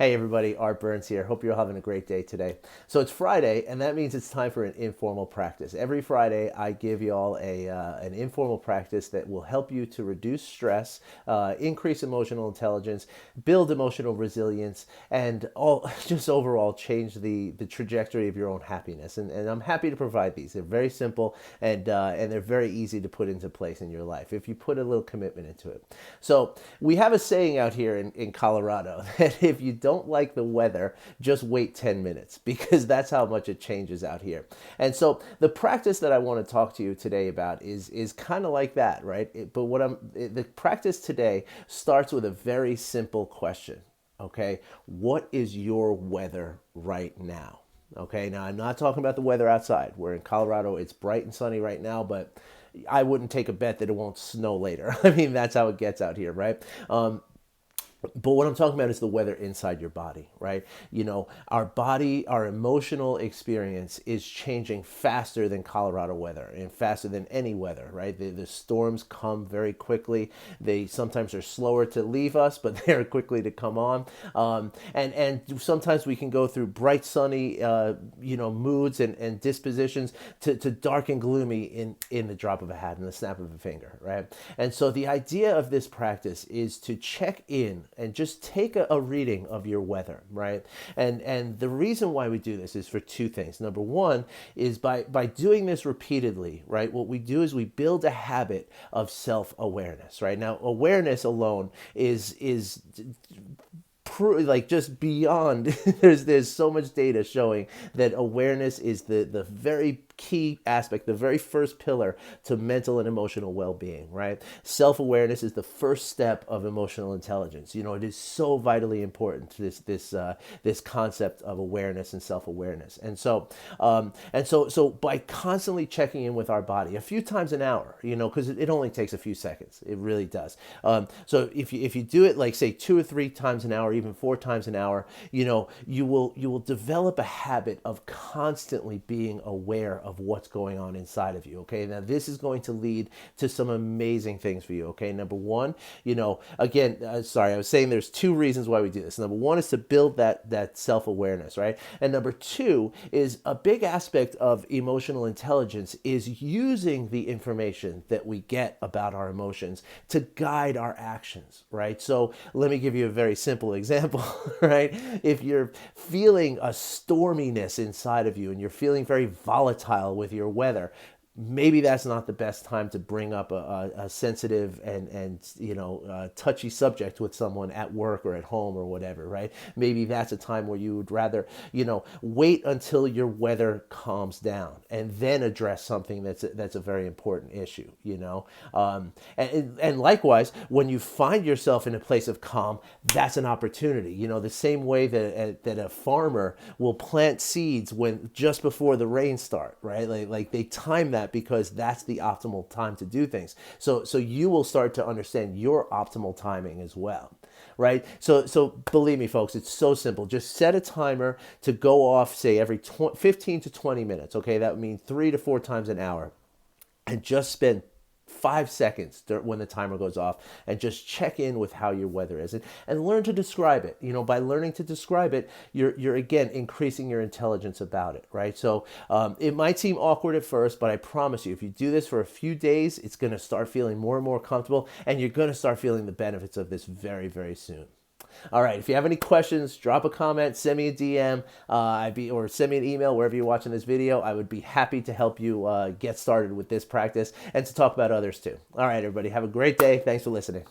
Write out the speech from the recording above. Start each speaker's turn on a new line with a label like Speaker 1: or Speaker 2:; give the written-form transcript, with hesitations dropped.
Speaker 1: Hey everybody, Art Burns here. Hope you're having a great day today. So it's Friday, and that means it's time for an informal practice. Every Friday, I give you all an informal practice that will help you to reduce stress, increase emotional intelligence, build emotional resilience, and all just overall change the trajectory of your own happiness. And I'm happy to provide these. They're very simple and they're very easy to put into place in your life if you put a little commitment into it. So we have a saying out here in Colorado that if you don't like the weather, just wait 10 minutes because that's how much it changes out here. And so the practice that I want to talk to you today about is kind of like that, right? The practice today starts with a very simple question. Okay, what is your weather right now? Okay, now I'm not talking about the weather outside. We're in Colorado, it's bright and sunny right now, but I wouldn't take a bet that it won't snow later. I mean, that's how it gets out here, right? But what I'm talking about is the weather inside your body, right? You know, our body, our emotional experience is changing faster than Colorado weather and faster than any weather, right? The storms come very quickly. They sometimes are slower to leave us, but they're quickly to come on. And sometimes we can go through bright, sunny, moods and dispositions to dark and gloomy in the drop of a hat, in the snap of a finger, right? And so the idea of this practice is to check in and just take a reading of your weather, right? And the reason why we do this is for two things. Number one is by doing this repeatedly, right? What we do is we build a habit of self-awareness, right? Now, awareness alone is like just beyond there's so much data showing that awareness is the very key aspect, the very first pillar to mental and emotional well-being, right? Self-awareness is the first step of emotional intelligence. You know, it is so vitally important to this concept of awareness and self-awareness. And so by constantly checking in with our body a few times an hour, you know, because it only takes a few seconds. It really does. So if you do it like say 2 or 3 times an hour, even 4 times an hour, you know, you will develop a habit of constantly being aware of what's going on inside of you. Okay, now this is going to lead to some amazing things for you. Okay, number one, you know, again, sorry, I was saying there's two reasons why we do this. Number one is to build that self-awareness, right? And number two is a big aspect of emotional intelligence is using the information that we get about our emotions to guide our actions, right? So let me give you a very simple example, right? If you're feeling a storminess inside of you and you're feeling very volatile with your weather, maybe that's not the best time to bring up a sensitive and touchy subject with someone at work or at home or whatever, right? Maybe that's a time where you would rather, you know, wait until your weather calms down and then address something that's a very important issue, you know. And likewise, when you find yourself in a place of calm, that's an opportunity. You know, the same way that a farmer will plant seeds when just before the rain start, right? Like they time that because that's the optimal time to do things. So you will start to understand your optimal timing as well, right? So believe me, folks, it's so simple. Just set a timer to go off, say every 15 to 20 minutes. Okay, that would mean 3 to 4 times an hour, and just spend 5 seconds when the timer goes off and just check in with how your weather is and learn to describe it. You know, by learning to describe it, you're again increasing your intelligence about it, right? So it might seem awkward at first, but I promise you, if you do this for a few days, it's going to start feeling more and more comfortable, and you're going to start feeling the benefits of this very, very soon. All right. If you have any questions, drop a comment, send me a DM, or send me an email wherever you're watching this video. I would be happy to help you get started with this practice and to talk about others too. All right, everybody. Have a great day. Thanks for listening.